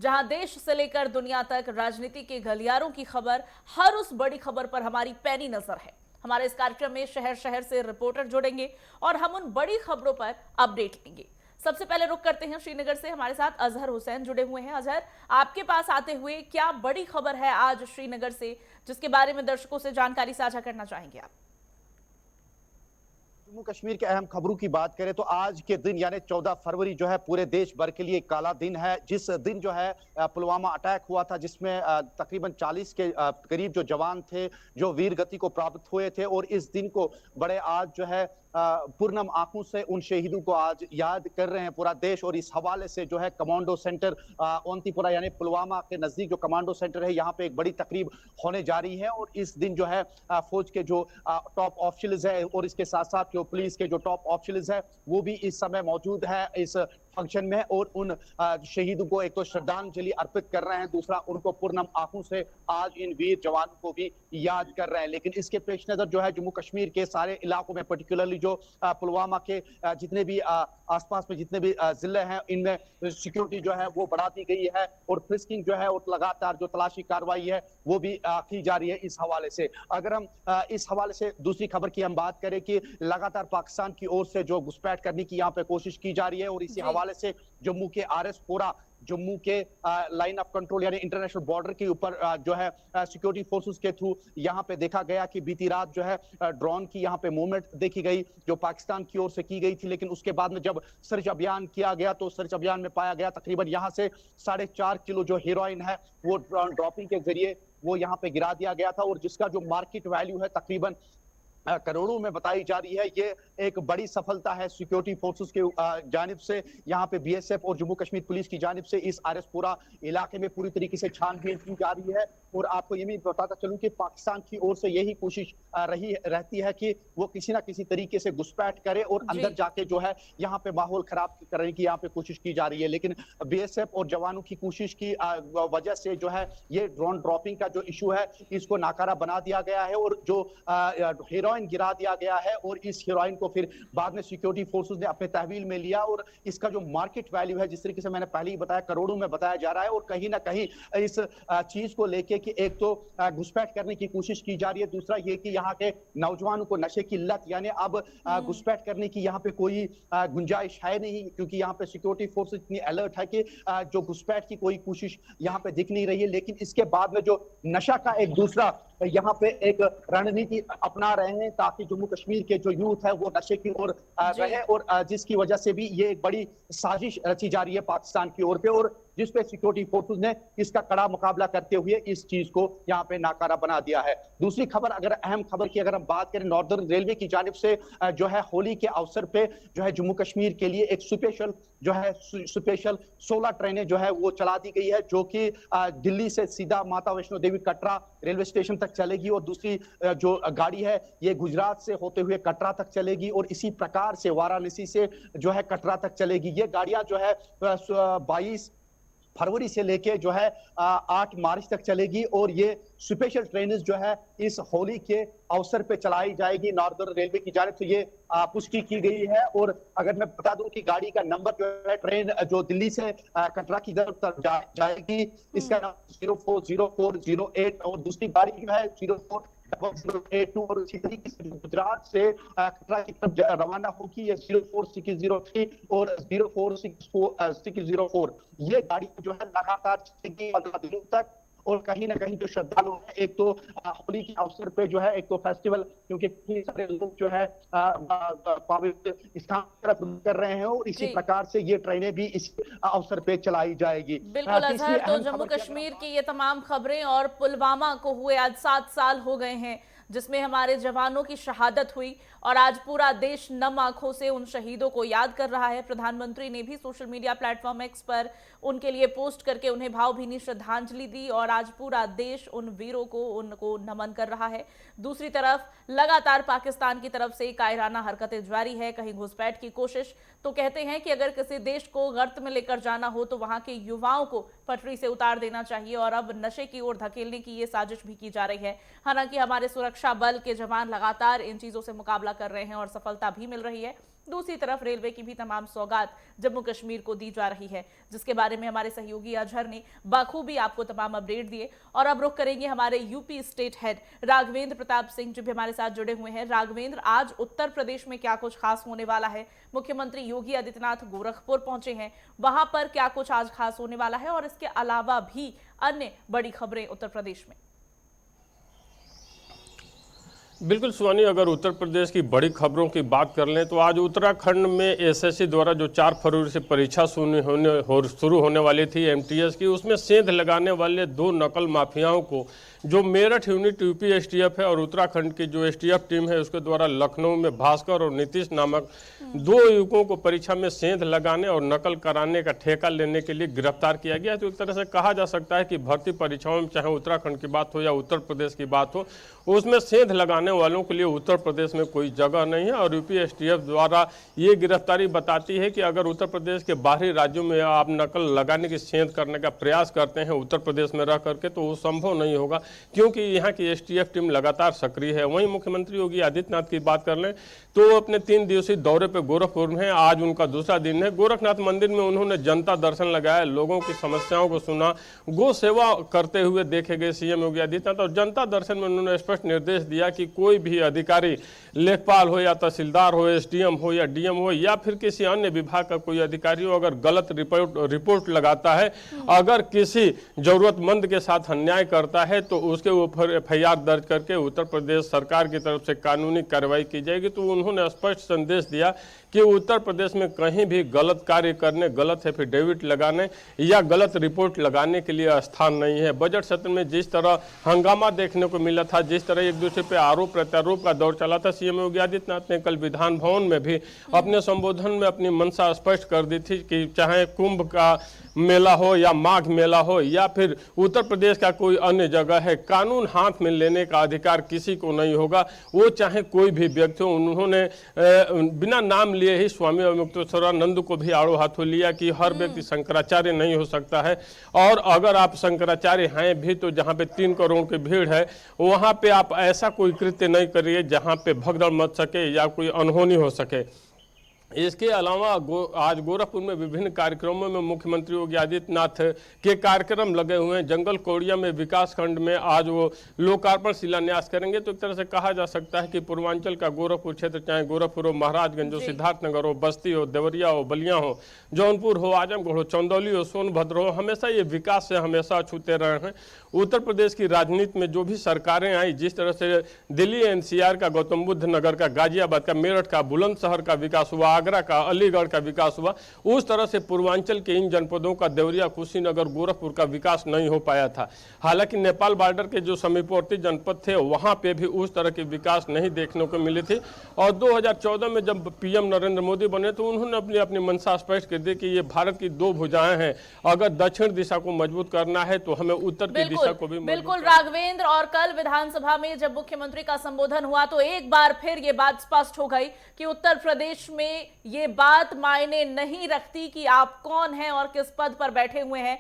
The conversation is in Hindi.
जहां देश से लेकर दुनिया तक राजनीति के गलियारों की खबर, हर उस बड़ी खबर पर हमारी पैनी नजर है। हमारे इस कार्यक्रम में शहर शहर से रिपोर्टर जुड़ेंगे और हम उन बड़ी खबरों पर अपडेट लेंगे। सबसे पहले रुक करते हैं श्रीनगर से। हमारे साथ अजहर हुसैन जुड़े हुए हैं। अजहर, आपके पास आते हुए क्या बड़ी खबर है आज श्रीनगर से, जिसके बारे में दर्शकों से जानकारी साझा करना चाहेंगे आप? जम्मू कश्मीर के अहम खबरों की बात करें तो आज के दिन यानी 14 फरवरी जो है पूरे देश भर के लिए एक काला दिन है। जिस दिन जो है पुलवामा अटैक हुआ था, जिसमें तकरीबन 40 के करीब जो जवान थे जो वीर गति को प्राप्त हुए थे, और इस दिन को बड़े आज जो है पूर्णम आंखों से उन शहीदों को आज याद कर रहे हैं पूरा देश। और इस हवाले से जो है कमांडो सेंटर ओंतीपुरा यानी पुलवामा के नजदीक जो कमांडो सेंटर है, यहाँ पे एक बड़ी तकरीब होने जा रही है। और इस दिन जो है फौज के जो टॉप ऑफिशियल्स है और इसके साथ साथ जो पुलिस के जो टॉप ऑफिशियल्स है वो भी इस समय मौजूद है इस फंक्शन में, और उन शहीदों को एक तो श्रद्धांजलि अर्पित कर रहे हैं, दूसरा उनको पूर्णम आंखों से आज इन वीर जवानों को भी याद कर रहे हैं। लेकिन इसके पेश नजर जो है जम्मू कश्मीर के सारे इलाकों में, पर्टिकुलरली जो पुलवामा के जितने भी आसपास में जितने भी जिले हैं, इनमें सिक्योरिटी जो है वो बढ़ा दी गई है, और फ्रिस्किंग जो है और लगातार जो तलाशी कार्रवाई है वो भी की जा रही है। इस हवाले से अगर हम इस हवाले से दूसरी खबर की हम बात करें कि लगातार पाकिस्तान की ओर से जो घुसपैठ करने की यहाँ पे कोशिश की जा रही है, और इसी हवाले से जम्मू के आरएसपुरा, जम्मू के लाइन ऑफ कंट्रोल यानी इंटरनेशनल बॉर्डर के ऊपर जो है सिक्योरिटी फोर्सेस के थ्रू यहाँ पे देखा गया कि बीती रात जो है ड्रोन की यहाँ पे मूवमेंट देखी गई जो पाकिस्तान की ओर से की गई थी। लेकिन उसके बाद में जब सर्च अभियान किया गया तो सर्च अभियान में पाया गया तकरीबन यहाँ से 4.5 किलो जो हेरोइन है वो ड्रॉपिंग के जरिए वो यहाँ पे गिरा दिया गया था, और जिसका जो मार्केट वैल्यू है तकरीबन करोड़ों में बताई जा रही है। ये एक बड़ी सफलता है सिक्योरिटी फोर्सेस के जानिब से, यहाँ पे बीएसएफ और जम्मू कश्मीर पुलिस की जानिब से इस आरएसपुरा इलाके में पूरी तरीके से छानबीन की जा रही है। और आपको ये भी बताता चलूं कि पाकिस्तान की ओर से यही कोशिश रहती है कि वो किसी ना किसी तरीके से घुसपैठ करे और अंदर जाके जो है यहाँ पे माहौल खराब करने की यहाँ पे कोशिश की जा रही है। लेकिन बीएसएफ और जवानों की कोशिश की वजह से जो है ये ड्रोन ड्रॉपिंग का जो इशू है इसको नाकारा बना दिया गया है, और जो हीरोइन गिरा दिया गया है, और इस हीरोइन को फिर बाद में सिक्योरिटी फोर्सेस ने अपने तहवील में लिया। और इसका जो मार्केट वैल्यू है जिस तरीके से मैंने पहले ही बताया करोड़ों में बताया जा रहा है। और कहीं ना कहीं इस चीज को लेके कि एक तो घुसपैठ करने की कोशिश की जा रही है, दूसरा ये कि यहाँ के नौजवानों को नशे की लत यानी अब घुसपैठ करने की यहाँ पे कोई गुंजाइश है नहीं, क्योंकि यहाँ पे सिक्योरिटी फोर्स इतनी अलर्ट है कि जो घुसपैठ की कोई कोशिश यहाँ पे दिख नहीं रही है। लेकिन इसके बाद में जो नशा का एक दूसरा यहाँ पे एक रणनीति अपना रहे हैं ताकि जम्मू कश्मीर के जो यूथ है वो नशे की ओर रहे, और जिसकी वजह से भी ये एक बड़ी साजिश रची जा रही है पाकिस्तान की ओर पे, और जिसपे सिक्योरिटी फोर्सेस ने इसका कड़ा मुकाबला करते हुए इस चीज को यहाँ पे नाकारा बना दिया है। दूसरी खबर, अगर अहम खबर की अगर हम बात करें, नॉर्दर्न रेलवे की जानिब से जो है होली के अवसर पे जो है जम्मू कश्मीर के लिए एक स्पेशल 16 ट्रेनें जो है वो चला दी गई है, जो कि दिल्ली से सीधा माता वैष्णो देवी कटरा रेलवे स्टेशन तक चलेगी, और दूसरी जो गाड़ी है ये गुजरात से होते हुए कटरा तक चलेगी, और इसी प्रकार से वाराणसी से जो है कटरा तक चलेगी। ये गाड़ियां जो है 22 फरवरी से लेके जो है 8 मार्च तक चलेगी, और ये स्पेशल ट्रेन जो है इस होली के अवसर पे चलाई जाएगी। नॉर्दर्न रेलवे की जानिब से ये पुष्टि की गई है। और अगर मैं बता दूं कि गाड़ी का नंबर जो है, ट्रेन जो दिल्ली से कटरा की तरफ जाएगी, इसका नंबर 040408, और दूसरी गाड़ी जो है 040082, और इसी तरीके से गुजरात से कटरा की तरफ रवाना होगी ये 04603 और 04604। ये गाड़ी जो है लगातार चलेगी 15 दिनों तक। और कहीं ना कहीं जो श्रद्धालु है, एक तो होली के अवसर पे जो है एक तो फेस्टिवल, क्योंकि कई सारे लोग जो है पवित्र स्थान तरफ कर रहे हैं, और इसी प्रकार से ये ट्रेनें भी इस अवसर पे चलाई जाएगी। बिल्कुल अजहर, तो जम्मू कश्मीर की ये तमाम खबरें, और पुलवामा को हुए आज 7 साल हो गए हैं जिसमें हमारे जवानों की शहादत हुई, और आज पूरा देश नम आंखों से उन शहीदों को याद कर रहा है। प्रधानमंत्री ने भी सोशल मीडिया प्लेटफॉर्म एक्स पर उनके लिए पोस्ट करके उन्हें भावभीनी श्रद्धांजलि दी, और आज पूरा देश उन वीरों को उनको नमन कर रहा है। दूसरी तरफ लगातार पाकिस्तान की तरफ से कायराना हरकतें जारी है, कहीं घुसपैठ की कोशिश। तो कहते हैं कि अगर किसी देश को गर्त में लेकर जाना हो तो वहां के युवाओं को पटरी से उतार देना चाहिए, और अब नशे की ओर धकेलने की ये साजिश भी की जा रही है। हालांकि हमारे सुरक्षा बल के जवान लगातार इन चीजों से मुकाबला कर रहे हैं और सफलता भी मिल रही है। दूसरी तरफ रेलवे की भी तमाम सौगात जम्मू कश्मीर को दी जा रही है, जिसके बारे में हमारे सहयोगी अजहर ने बाखूबी आपको तमाम अपडेट दिए। और अब रुख करेंगे हमारे UP state head Raghavendra Pratap Singh जो भी हमारे साथ जुड़े हुए हैं। राघवेंद्र, आज उत्तर प्रदेश में क्या कुछ खास होने वाला है? मुख्यमंत्री योगी आदित्यनाथ गोरखपुर पहुंचे हैं, वहां पर क्या कुछ आज खास होने वाला है और इसके अलावा भी अन्य बड़ी खबरें उत्तर प्रदेश में? बिल्कुल शिवानी, अगर उत्तर प्रदेश की बड़ी खबरों की बात कर लें तो आज उत्तराखंड में एसएससी द्वारा जो 4 फरवरी से परीक्षा शुरू होने वाली थी एमटीएस की, उसमें सेंध लगाने वाले 2 नकल माफियाओं को जो मेरठ यूनिट यूपी एसटीएफ है और उत्तराखंड की जो एसटीएफ टीम है उसके द्वारा लखनऊ में भास्कर और नीतीश नामक 2 युवकों को परीक्षा में सेंध लगाने और नकल कराने का ठेका लेने के लिए गिरफ्तार किया गया। तो एक तरह से कहा जा सकता है कि भर्ती परीक्षाओं में चाहे उत्तराखंड की बात हो या उत्तर प्रदेश की बात हो, उसमें सेंध लगाने वालों के लिए उत्तर प्रदेश में कोई जगह नहीं है। और यूपी एसटीएफ द्वारा ये गिरफ्तारी बताती है कि अगर उत्तर प्रदेश के बाहरी राज्यों में आप नकल लगाने की सेंध करने का प्रयास करते हैं उत्तर प्रदेश में रह करके, तो वो संभव नहीं होगा, क्योंकि यहाँ की एसटीएफ टीम लगातार सक्रिय है। वहीं मुख्यमंत्री योगी आदित्यनाथ की बात कर लें तो अपने 3 दिवसीय दौरे पे गोरखपुर में आज उनका दूसरा दिन है। गोरखनाथ मंदिर में उन्होंने जनता दर्शन लगाया, लोगों की समस्याओं को सुना, गो सेवा करते हुए देखे गए सीएम योगी आदित्यनाथ। और जनता दर्शन में उन्होंने स्पष्ट निर्देश दिया कि कोई भी अधिकारी, लेखपाल हो या तहसीलदार हो, एसडीएम हो या डीएम हो या फिर किसी अन्य विभाग का कोई अधिकारी हो, अगर गलत रिपोर्ट लगाता है, अगर किसी जरूरतमंद के साथ अन्याय करता है तो उसके ऊपर एफआईआर दर्ज करके उत्तर प्रदेश सरकार की तरफ से कानूनी कार्रवाई की जाएगी। तो उन्होंने स्पष्ट संदेश दिया कि उत्तर प्रदेश में कहीं भी गलत कार्य करने, गलत एफिडेविट लगाने या गलत रिपोर्ट लगाने के लिए स्थान नहीं है। बजट सत्र में जिस तरह हंगामा देखने को मिला था, जिस तरह एक दूसरे पे आरोप प्रत्यारोप का दौर चला था, सीएम योगी आदित्यनाथ ने कल विधान भवन में भी अपने संबोधन में अपनी मंशा स्पष्ट कर दी थी कि चाहे कुंभ का मेला हो या माघ मेला हो या फिर उत्तर प्रदेश का कोई अन्य जगह है, कानून हाथ में लेने का अधिकार किसी को नहीं होगा, वो चाहे कोई भी व्यक्ति हो। उन्होंने बिना नाम लिए ही स्वामी अवमुक्तेश्वरानंद को भी आड़ो हाथों लिया कि हर व्यक्ति शंकराचार्य नहीं हो सकता है, और अगर आप शंकराचार्य हैं भी तो जहाँ पे 3 करोड़ की भीड़ है वहाँ पे आप ऐसा कोई कृत्य नहीं करिए जहाँ पे भगदड़ मच सके या कोई अनहोनी हो सके। इसके अलावा आज गोरखपुर में विभिन्न कार्यक्रमों में मुख्यमंत्री योगी आदित्यनाथ के कार्यक्रम लगे हुए हैं। जंगल कौड़िया में विकास खंड में आज वो लोकार्पण शिलान्यास करेंगे। तो एक तरह से कहा जा सकता है कि पूर्वांचल का गोरखपुर क्षेत्र, चाहे गोरखपुर हो, महाराजगंज हो, सिद्धार्थनगर हो, बस्ती हो, देवरिया हो, बलिया हो, जौनपुर हो, आजमगढ़ हो, चंदौली हो, सोनभद्र हो, हमेशा ये विकास से हमेशा अछूते रहे हैं। उत्तर प्रदेश की राजनीति में जो भी सरकारें आई, जिस तरह से दिल्ली एनसीआर का, गौतम बुद्ध नगर का, गाजियाबाद का, मेरठ का, बुलंदशहर का विकास हुआ, आगरा का, अलीगढ़ का विकास हुआ, उस तरह से पूर्वांचल के इन जनपदों का, देवरिया, कुशीनगर, गोरखपुर का विकास नहीं हो पाया था। हालांकि नेपाल बॉर्डर के जो समीपवर्ती जनपद थे वहां पे भी उस तरह की विकास नहीं देखने को मिली थी। और 2014 में जब पीएम नरेंद्र मोदी बने तो उन्होंने अपनी मंशा स्पष्ट कर दी कि ये भारत की 2 भुजाएं हैं, अगर दक्षिण दिशा को मजबूत करना है तो हमें उत्तर की दिशा को भी बिल्कुल राघवेंद्र। और कल विधानसभा में जब मुख्यमंत्री का संबोधन हुआ तो एक बार फिर ये बात स्पष्ट हो गई कि उत्तर प्रदेश में ये बात मायने नहीं रखती कि आप कौन हैं और किस पद पर बैठे हुए हैं,